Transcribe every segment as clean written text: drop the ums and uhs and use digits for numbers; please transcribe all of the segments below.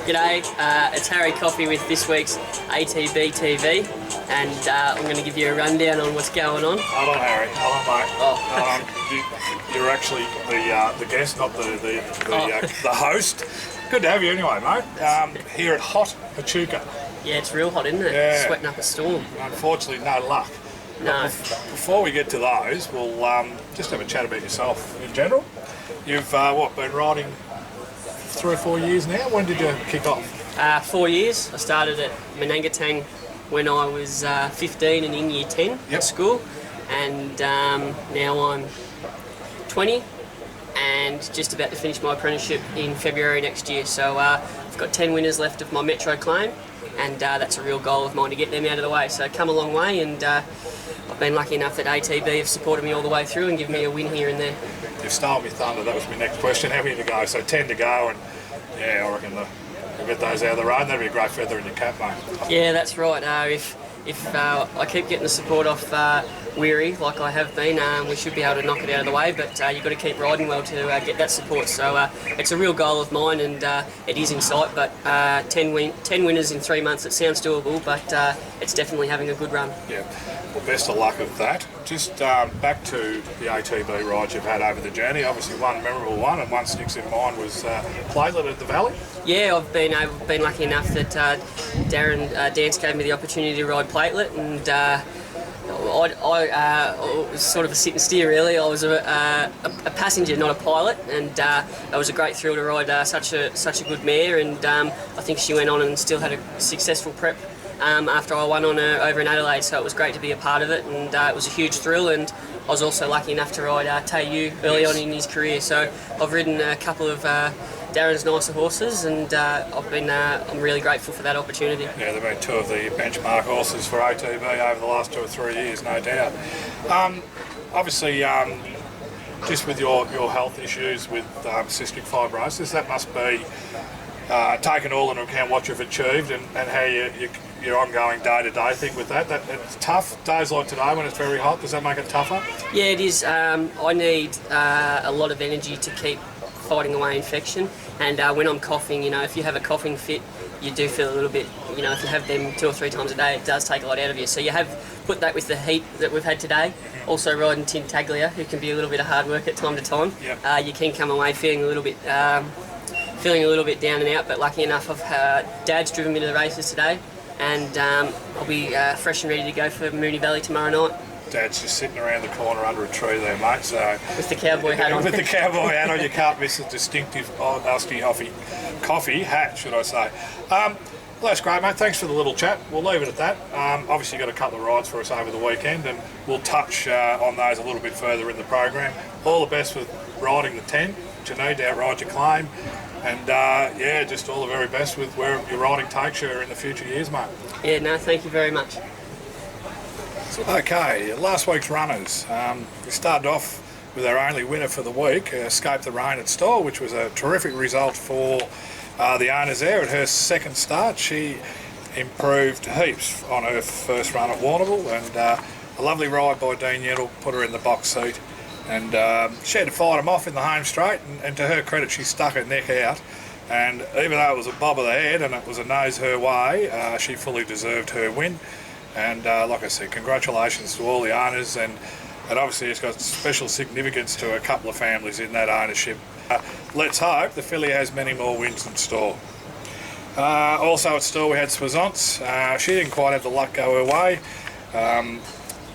G'day, it's Harry Coffey with this week's ATB-TV, and I'm going to give you a rundown on what's going on. Hold on, Harry. Hold on, mate. Oh. You're actually the guest, not the host. Good to have you anyway, mate. Here at hot Pachuca. Yeah, it's real hot, isn't it? Yeah. Sweating up a storm. Unfortunately, no luck. No. Before we get to those, we'll just have a chat about yourself in general. You've been riding 3 or 4 years now? When did you kick off? 4 years. I started at Menangatang when I was 15 and in year 10 at school, and now I'm 20 and just about to finish my apprenticeship in February next year. So I've got 10 winners left of my Metro claim, and that's a real goal of mine to get them out of the way. So come a long way, and I've been lucky enough that ATB have supported me all the way through and given me a win here and there. You've stolen me thunder. That was my next question. How many to go? So 10 to go, and yeah, I reckon we'll get those out of the road. That'd be a great feather in your cap, mate. Yeah, that's right. If I keep getting the support off Weary, like I have been, we should be able to knock it out of the way, but you've got to keep riding well to get that support. So it's a real goal of mine, and it is in sight, but 10 winners in 3 months, it sounds doable, but it's definitely having a good run. Yeah, well, best of luck with that. Just back to the ATB rides you've had over the journey. Obviously one memorable one, and one sticks in mind, was Platelet at the Valley. Yeah, I've been lucky enough that Darren Dance gave me the opportunity to ride Platelet, and I was sort of a sit and steer really. I was a passenger, not a pilot, and it was a great thrill to ride such a good mare, and I think she went on and still had a successful prep after I won on her over in Adelaide, so it was great to be a part of it, and it was a huge thrill. And I was also lucky enough to ride Tayu early on in his career, so I've ridden a couple of Darren's nicer horses, and I'm really grateful for that opportunity. Yeah, they've been 2 of the benchmark horses for ATB over the last 2 or 3 years, no doubt. Obviously, just with your health issues with cystic fibrosis, that must be taken all into account what you've achieved and how your ongoing day-to-day thing with that. It's tough. Days like today when it's very hot, does that make it tougher? Yeah, it is. I need a lot of energy to keep fighting away infection, and when I'm coughing, if you have a coughing fit, you do feel a little bit, if you have them 2 or 3 times a day, it does take a lot out of you. So you have put that with the heat that we've had today. Also riding Tintaglia, who can be a little bit of hard work at time to time. Yep. You can come away feeling a little bit down and out, but lucky enough, Dad's driven me to the races today, and I'll be fresh and ready to go for Moonee Valley tomorrow night. Dad's just sitting around the corner under a tree there, mate. So with the cowboy hat on. With the cowboy hat on, you can't miss a distinctive Dusty Coffey hat, should I say. Well, that's great, mate. Thanks for the little chat. We'll leave it at that. Obviously, you've got a couple of rides for us over the weekend, and we'll touch on those a little bit further in the program. All the best with riding the 10, which you need to outride your claim. And yeah, just all the very best with where your riding takes you in the future years, mate. Yeah, no, thank you very much. Okay, last week's runners. We started off with our only winner for the week, Escape the Rain at Stawell, which was a terrific result for the owners there at her second start. She improved heaps on her first run at Warrnambool, and a lovely ride by Dean Yettle put her in the box seat. And she had to fight him off in the home straight, and to her credit, she stuck her neck out. And even though it was a bob of the head and it was a nose her way, she fully deserved her win. And like I said, congratulations to all the owners, and obviously it's got special significance to a couple of families in that ownership. Let's hope the filly has many more wins in store. Also at Stawell we had Soissons. She didn't quite have the luck go her way.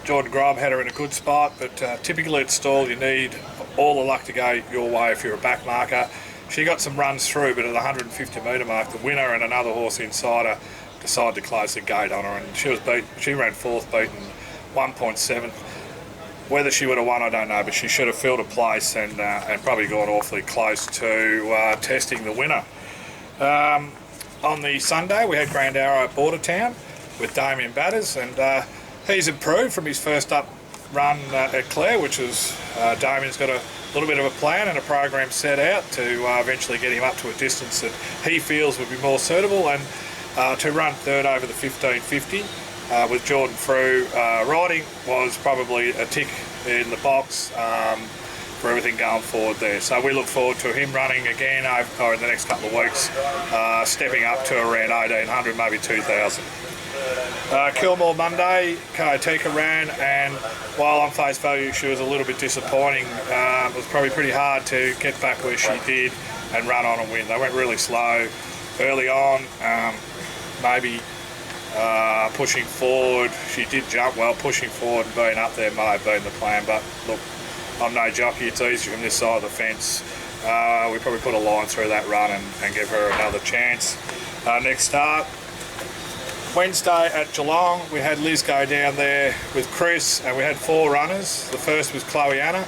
Jordan Grubb had her in a good spot, but typically at Stawell you need all the luck to go your way if you're a back marker. She got some runs through, but at the 150 metre mark, the winner and another horse inside her decided to close the gate on her, and she was beat. She ran 4th, beaten 1.7. Whether she would have won, I don't know, but she should have filled a place and probably gone awfully close to testing the winner. On the Sunday, we had Grand Arrow at Bordertown with Damien Batters, and he's improved from his first up run at Clare, which was Damien's got a little bit of a plan and a program set out to eventually get him up to a distance that he feels would be more suitable, and to run 3rd over the 1550 with Jordan Frew riding was probably a tick in the box. for everything going forward there. So we look forward to him running again over in the next couple of weeks, stepping up to around 1800, maybe 2000. Kilmore Monday, Kaotika ran, and while on face value she was a little bit disappointing, it was probably pretty hard to get back where she did and run on and win. They went really slow early on, maybe pushing forward. She did jump well. Pushing forward and being up there may have been the plan, but look, I'm no jockey, it's easy from this side of the fence. We probably put a line through that run and give her another chance. Next start, Wednesday at Geelong, we had Liz go down there with Chris, and we had 4 runners. The first was Chloe Anna.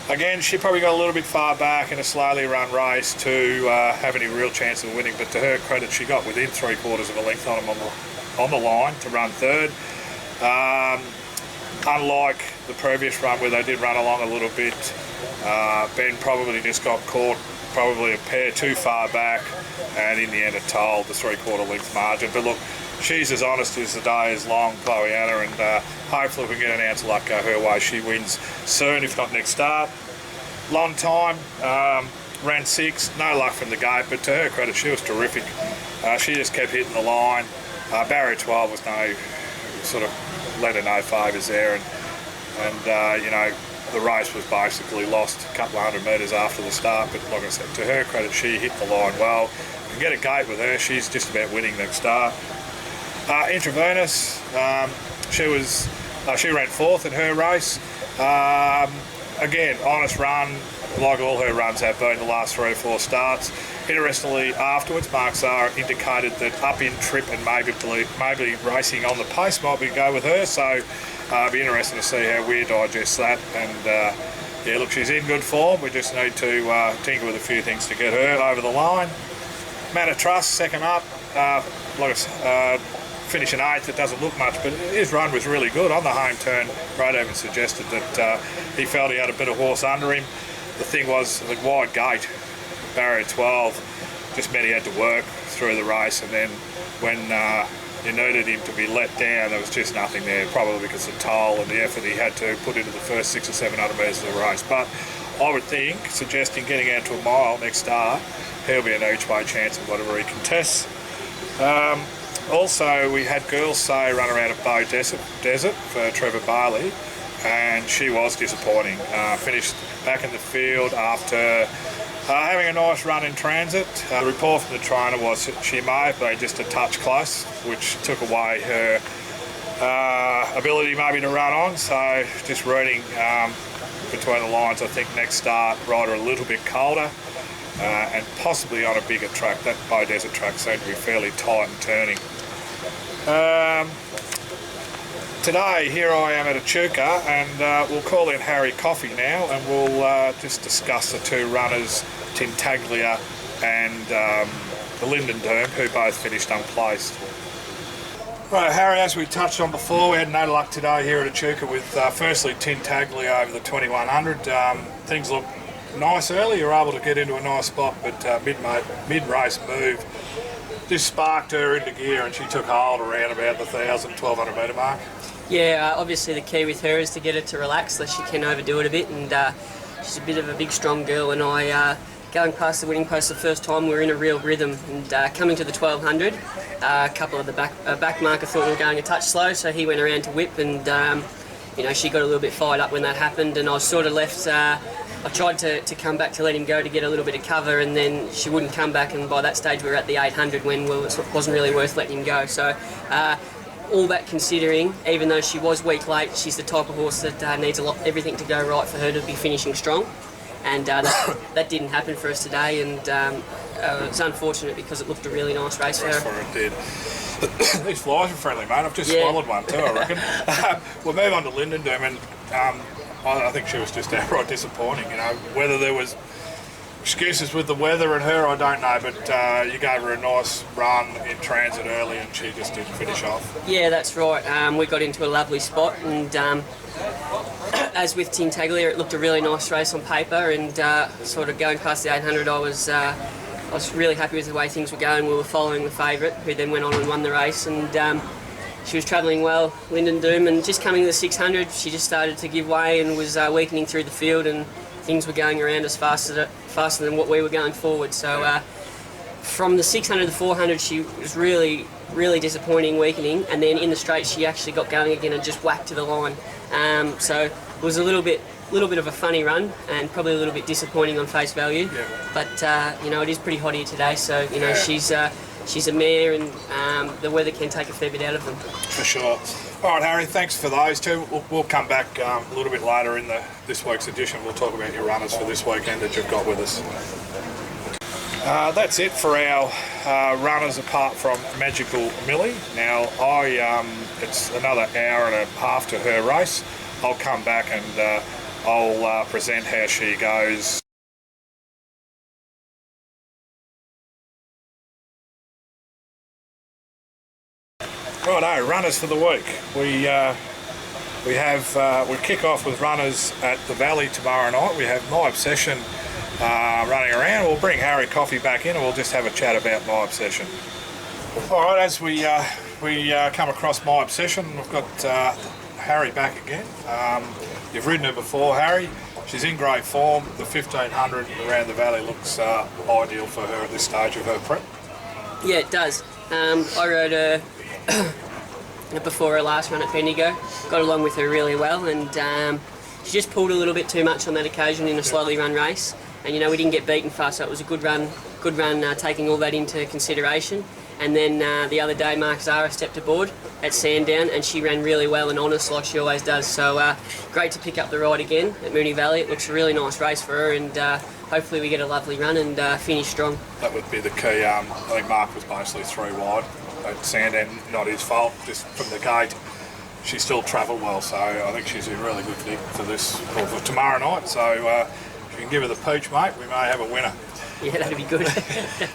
Again, she probably got a little bit far back in a slowly run race to have any real chance of winning, but to her credit, she got within 3/4 of a length on them on the line to run third. Unlike the previous run where they did run along a little bit, Ben probably just got caught probably a pair too far back, and in the end it told the 3/4 length margin. But look, she's as honest as the day is long, Chloe Anna, and hopefully we can get an ounce of luck go her way. She wins soon, if not next start. Long time, ran 6, no luck from the gate, but to her credit, she was terrific. She just kept hitting the line. Barrier 12 was no sort of led her no favours there, and you know, the race was basically lost a couple of 100 metres after the start. But like I said, to her credit, she hit the line well. You get a gate with her, she's just about winning next start. Intravenous, she ran 4th in her race. Again, honest run, like all her runs have been the last 3 or 4 starts. Interestingly, afterwards, Mark Zahra indicated that up in trip and maybe racing on the pace might be go with her. So it'll be interesting to see how we digest that. And yeah, look, she's in good form. We just need to tinker with a few things to get her over the line. Manor Trust, second up. Finishing 8th, it doesn't look much, but his run was really good. On the home turn, Brad even suggested that he felt he had a bit of horse under him. The thing was, the wide gate, barrier 12, just meant he had to work through the race, and then when you needed him to be let down, there was just nothing there, probably because of the toll and the effort he had to put into the first 600 or 700 metres of the race. But I would think, suggesting getting out to a mile next start, he'll be an each way chance of whatever he contests. Also, we had Girls Say run around at Bow Desert for Trevor Barley, and she was disappointing. Finished back in the field after having a nice run in transit. The report from the trainer was that she may have been just a touch close, which took away her ability maybe to run on. So just reading between the lines, I think next start, ride her a little bit colder. And possibly on a bigger track. That Bow Desert track seemed to be fairly tight and turning. Today, here I am at Echuca, and we'll call in Harry Coffey now, and we'll just discuss the 2 runners, Tintaglia and the Linden Derm, who both finished unplaced. Right, Harry, as we touched on before, we had no luck today here at Echuca with firstly Tintaglia over the 2100. Things look nice early, you were able to get into a nice spot, but mid-race move just sparked her into gear, and she took hold around about the 1,200 metre mark. Yeah, obviously the key with her is to get her to relax, lest she can overdo it a bit, and she's a bit of a big strong girl, and I going past the winning post the first time, we were in a real rhythm, and coming to the 1200, a couple of the back marker thought we were going a touch slow, so he went around to whip, and you know, she got a little bit fired up when that happened, and I was sort of left. I tried to come back to let him go to get a little bit of cover, and then she wouldn't come back, and by that stage we were at the 800 when it wasn't really worth letting him go. So all that considering, even though she was week late, she's the type of horse that needs everything to go right for her to be finishing strong, and that didn't happen for us today, and it's unfortunate because it looked a really nice race for her. It did. These flies are friendly, mate. I've just swallowed one too, I reckon. We'll move on to Linden Derm, and I think she was just outright disappointing. You know, whether there was excuses with the weather and her, I don't know, but you gave her a nice run in transit early and she just didn't finish off. Yeah, that's right. We got into a lovely spot, and as with Tintaglia, it looked a really nice race on paper, and sort of going past the 800, I was really happy with the way things were going. We were following the favourite, who then went on and won the race, and she was travelling well, Linden Doom, and just coming to the 600, she just started to give way and was weakening through the field, and things were going around us faster than what we were going forward. So from the 600 to the 400, she was really disappointing, weakening, and then in the straight she actually got going again and just whacked to the line. So it was a little bit of a funny run and probably a little bit disappointing on face value. Yeah. But you know, it is pretty hot here today, so you know, she's a mare, and the weather can take a fair bit out of them. For sure. All right, Harry, thanks for those two. We'll come back a little bit later in this week's edition. We'll talk about your runners for this weekend that you've got with us. That's it for our runners apart from Magical Millie. Now, it's another hour and a half to her race. I'll come back and I'll present how she goes. Righto, runners for the week. We kick off with runners at the Valley tomorrow night. We have My Obsession running around. We'll bring Coffey back in and we'll just have a chat about My Obsession. All right, as we come across My Obsession, we've got Harry back again. You've ridden her before, Harry. She's in great form. The 1500 around the Valley looks ideal for her at this stage of her prep. Yeah, it does. I rode her before her last run at Bendigo. Got along with her really well, and she just pulled a little bit too much on that occasion in a slowly run race. And you know, we didn't get beaten fast, so it was a good run taking all that into consideration. And then the other day, Mark Zara stepped aboard at Sandown, and she ran really well and honest like she always does. So great to pick up the ride again at Moonee Valley. It looks a really nice race for her, and hopefully we get a lovely run and finish strong. That would be the key. I think Mark was mostly 3 wide at Sandown, not his fault, just from the gate. She still travelled well, so I think she's in really good nick for this, or for tomorrow night. So if you can give her the peach, mate, we may have a winner. Yeah, that'd be good.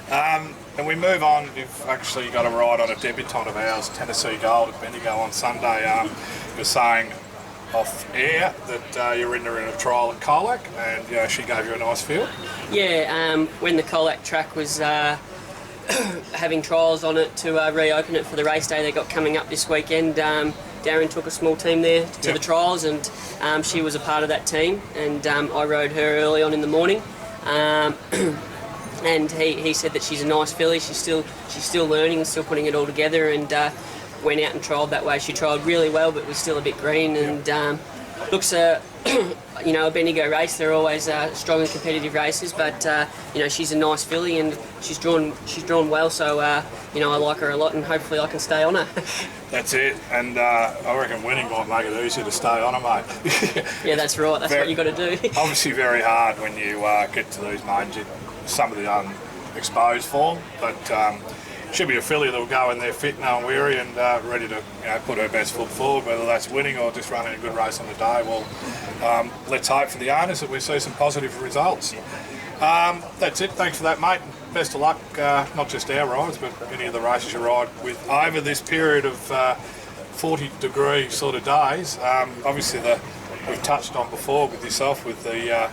And we move on. You've actually got a ride on a debutante of ours, Tennessee Gold at Bendigo on Sunday. You're saying off air that you're in her in a trial at Colac, and she gave you a nice feel. Yeah, when the Colac track was having trials on it to reopen it for the race day they got coming up this weekend, Darren took a small team there to the trials, and she was a part of that team, and I rode her early on in the morning. And he said that she's a nice filly. She's still learning and still putting it all together, and went out and trialled that way. She trialled really well, but was still a bit green, and looks a Bendigo race. They're always strong and competitive races, but she's a nice filly, and she's drawn well. So I like her a lot, and hopefully I can stay on her. That's it, and I reckon winning might make it easier to stay on her, mate. Yeah, that's right. That's what you got to do. Obviously, very hard when you get to these mains. Some of the unexposed form, but she'll be a filly that will go in there fit, no and weary, and ready to put her best foot forward, whether that's winning or just running a good race on the day. Well, let's hope for the owners that we see some positive results. That's it. Thanks for that, mate. Best of luck, not just our rides, but any of the races you ride with over this period of 40-degree sort of days. Obviously, we've touched on before with yourself with the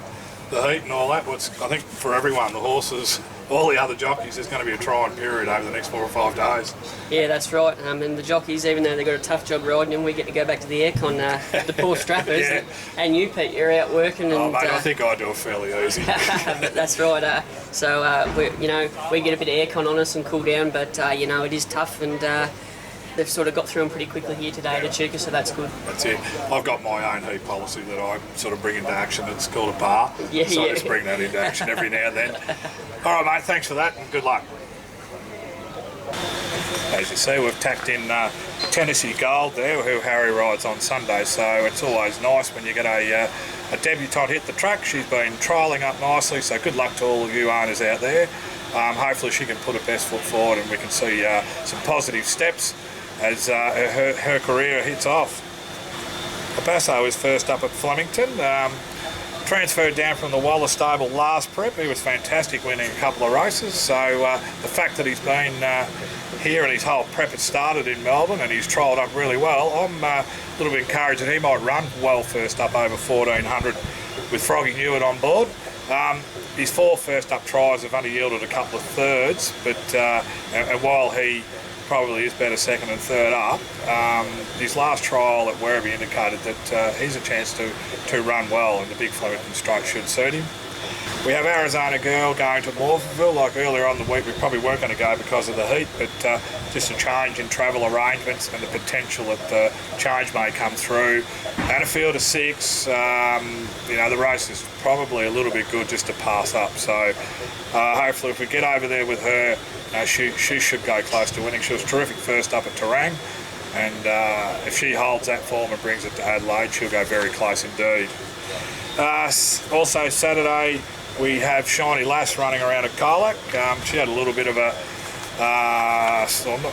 heat and all that. I think for everyone, the horses, all the other jockeys, there's going to be a trying period over the next 4 or 5 days. Yeah, that's right. And the jockeys, even though they've got a tough job riding them, we get to go back to the aircon, the poor strappers. Yeah. And you, Pete, you're out working. And, mate, I think I do it fairly easy. But that's right. So we get a bit of aircon on us and cool down, but it is tough, and they've sort of got through them pretty quickly here today at Echuca, so that's good. That's it. I've got my own heat policy that I sort of bring into action. It's called a bar. I just bring that into action every now and then. All right, mate, thanks for that, and good luck. As you see, we've tacked in Tennessee Gold there, who Harry rides on Sunday, so it's always nice when you get a debutante hit the track. She's been trialling up nicely, so good luck to all of you owners out there. Hopefully she can put her best foot forward, and we can see some positive steps as her career hits off. Basso is first up at Flemington. Transferred down from the Waller stable last prep. He was fantastic, winning a couple of races. So the fact that he's been here and his whole prep had started in Melbourne and he's trialled up really well, I'm a little bit encouraged that he might run well first up over 1400 with Froggy Newitt on board. His 4 first up tries have only yielded a couple of thirds, but and while he probably is better second and third up. His last trial at Werribee indicated that he's a chance to run well, and the big Flemington strike should suit him. We have Arizona Girl going to Morphettville. Like earlier on in the week, we probably weren't going to go because of the heat, but just a change in travel arrangements and the potential that the change may come through. And a field of 6, the race is probably a little bit good just to pass up. So hopefully if we get over there with her, she should go close to winning. She was terrific first up at Terang, and if she holds that form and brings it to Adelaide, she'll go very close indeed. Also Saturday, we have Shiny Lass running around at Colac. She had a little bit of a,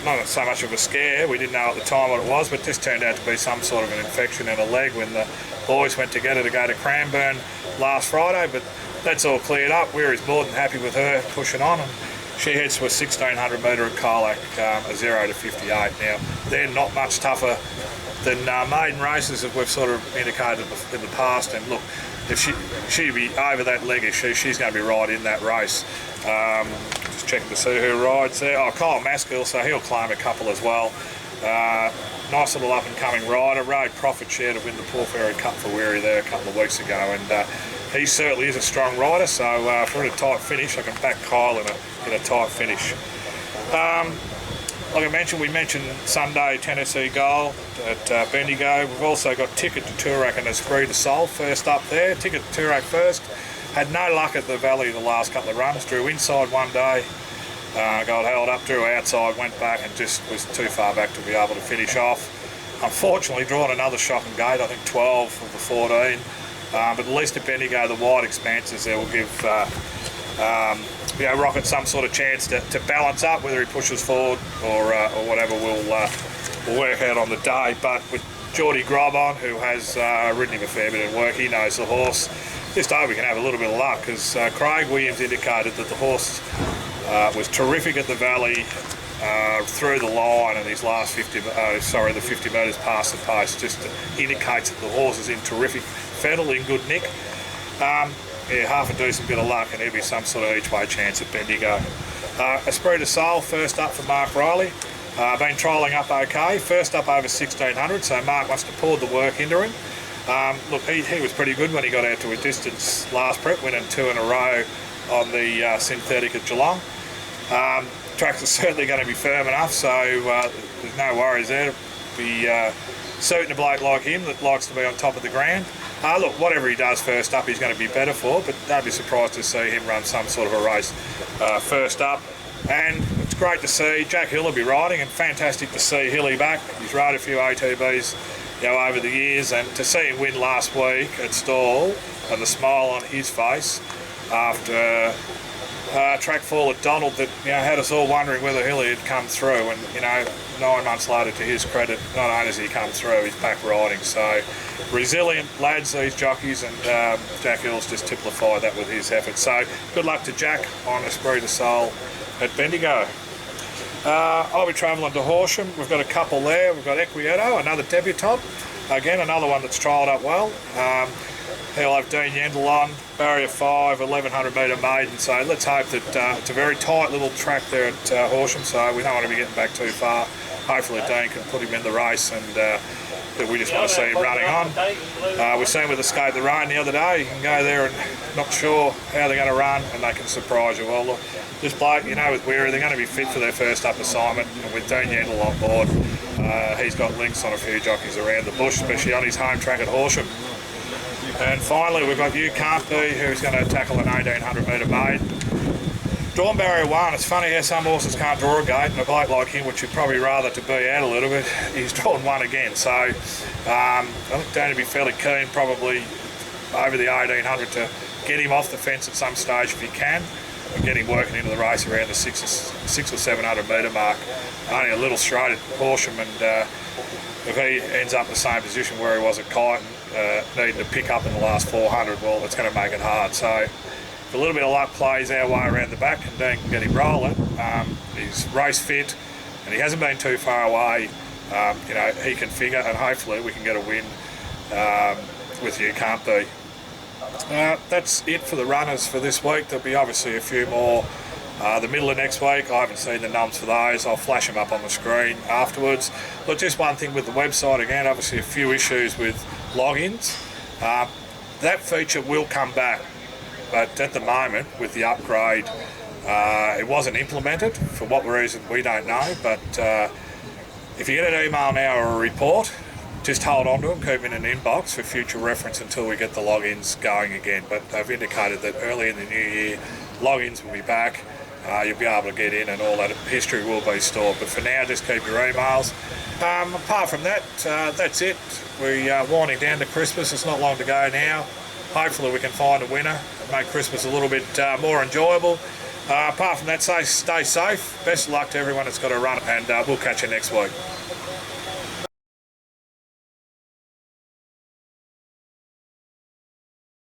not so much of a scare. We didn't know at the time what it was, but this turned out to be some sort of an infection in her leg when the boys went together to go to Cranbourne last Friday. But that's all cleared up. We're more than happy with her pushing on, and she heads to a 1600 metre at Colac, a 0 to 58. Now, they're not much tougher than maiden races, as we've sort of indicated in the past. And look, if she'd be over that leg issue, she's going to be right in that race. Just checking to see who rides there. Oh, Kyle Maskill, so he'll claim a couple as well. Nice little up-and-coming rider. Rode Profit Share to win the Port Fairy Cup for Weary there a couple of weeks ago, and he certainly is a strong rider. So if we're in a tight finish, I can back Kyle in a tight finish. Like I mentioned, we mentioned Sunday Tennessee Gold at Bendigo. We've also got Ticket to Toorak and Esprit de Sol first up there. Ticket to Toorak first. Had no luck at the Valley the last couple of runs. Drew inside one day, got held up, drew outside, went back and just was too far back to be able to finish off. Unfortunately, drawn another shocking gate, I think 12 of the 14. But at least at Bendigo, the wide expanses there will give Rocket some sort of chance to balance up, whether he pushes forward or whatever we'll work out on the day. But with Geordie Grob on, who has ridden him a fair bit of work, he knows the horse. Just hope we can have a little bit of luck, because Craig Williams indicated that the horse was terrific at the Valley through the line, and his last the 50 metres past the post just indicates that the horse is in terrific fettle, in good nick. Half a decent bit of luck, and there'll be some sort of each-way chance at Bendigo. Esprit de Sol, first up for Mark Riley. Been trialling up okay. First up over 1600, so Mark must have poured the work into him. Look, he was pretty good when he got out to a distance last prep, winning 2 in a row on the synthetic at Geelong. Tracks are certainly going to be firm enough, so there's no worries there. It'll be suiting a bloke like him that likes to be on top of the ground. Look, whatever he does first up, he's going to be better for, but don't be surprised to see him run some sort of a race first up. And it's great to see Jack Hill will be riding, and fantastic to see Hilly back. He's rode a few ATBs over the years, and to see him win last week at Stawell and the smile on his face after track fall at Donald that had us all wondering whether Hilly had come through, and 9 months later, to his credit, not only has he come through, he's back riding. So resilient lads, these jockeys, and Jack Hill's just typified that with his efforts. So good luck to Jack on Esprit de Sol at Bendigo. I'll be travelling to Horsham. We've got a couple there. We've got Equieto, another debutant. Again, another one that's trialled up well. He'll have Dean Yendel on, barrier 5, 1100 metre maiden. So let's hope that it's a very tight little track there at Horsham, so we don't want to be getting back too far. Hopefully Dean can put him in the race, and we just want to see him running on. We've seen with Escape the Rain the other day, you can go there and not sure how they're going to run, and they can surprise you. Well, look, this bloke, with Weary, they're going to be fit for their first up assignment, and with Dean Yendel on board, he's got links on a few jockeys around the bush, especially on his home track at Horsham. And finally, we've got You Can't Be, who's going to tackle an 1800 metre maiden. Drawn barrier 1, it's funny how some horses can't draw a gate, and a bloke like him, which you'd probably rather to be out a little bit, he's drawn 1 again. So I think Danny will be fairly keen, probably over the 1800, to get him off the fence at some stage if he can, and get him working into the race around the 600 or 700 metre mark. Only a little straight at Horsham, and if he ends up in the same position where he was at Kyneton, needing to pick up in the last 400, well, it's going to make it hard. So if a little bit of luck plays our way around the back and Dean can get him rolling, he's race fit and he hasn't been too far away, he can figure, and hopefully we can get a win with You Can't Be. That's it for the runners for this week. There'll be obviously a few more The middle of next week, I haven't seen the nums for those. I'll flash them up on the screen afterwards. But just one thing with the website again, obviously a few issues with logins. That feature will come back, but at the moment with the upgrade, it wasn't implemented for what reason we don't know. But if you get an email now or a report, just hold on to them, keep them in an inbox for future reference until we get the logins going again. But they've indicated that early in the new year, logins will be back. You'll be able to get in and all that history will be stored. But for now, just keep your emails. Apart from that, that's it. We're winding down to Christmas. It's not long to go now. Hopefully we can find a winner and make Christmas a little bit more enjoyable. Apart from that, stay safe. Best of luck to everyone that's got a run, and we'll catch you next week.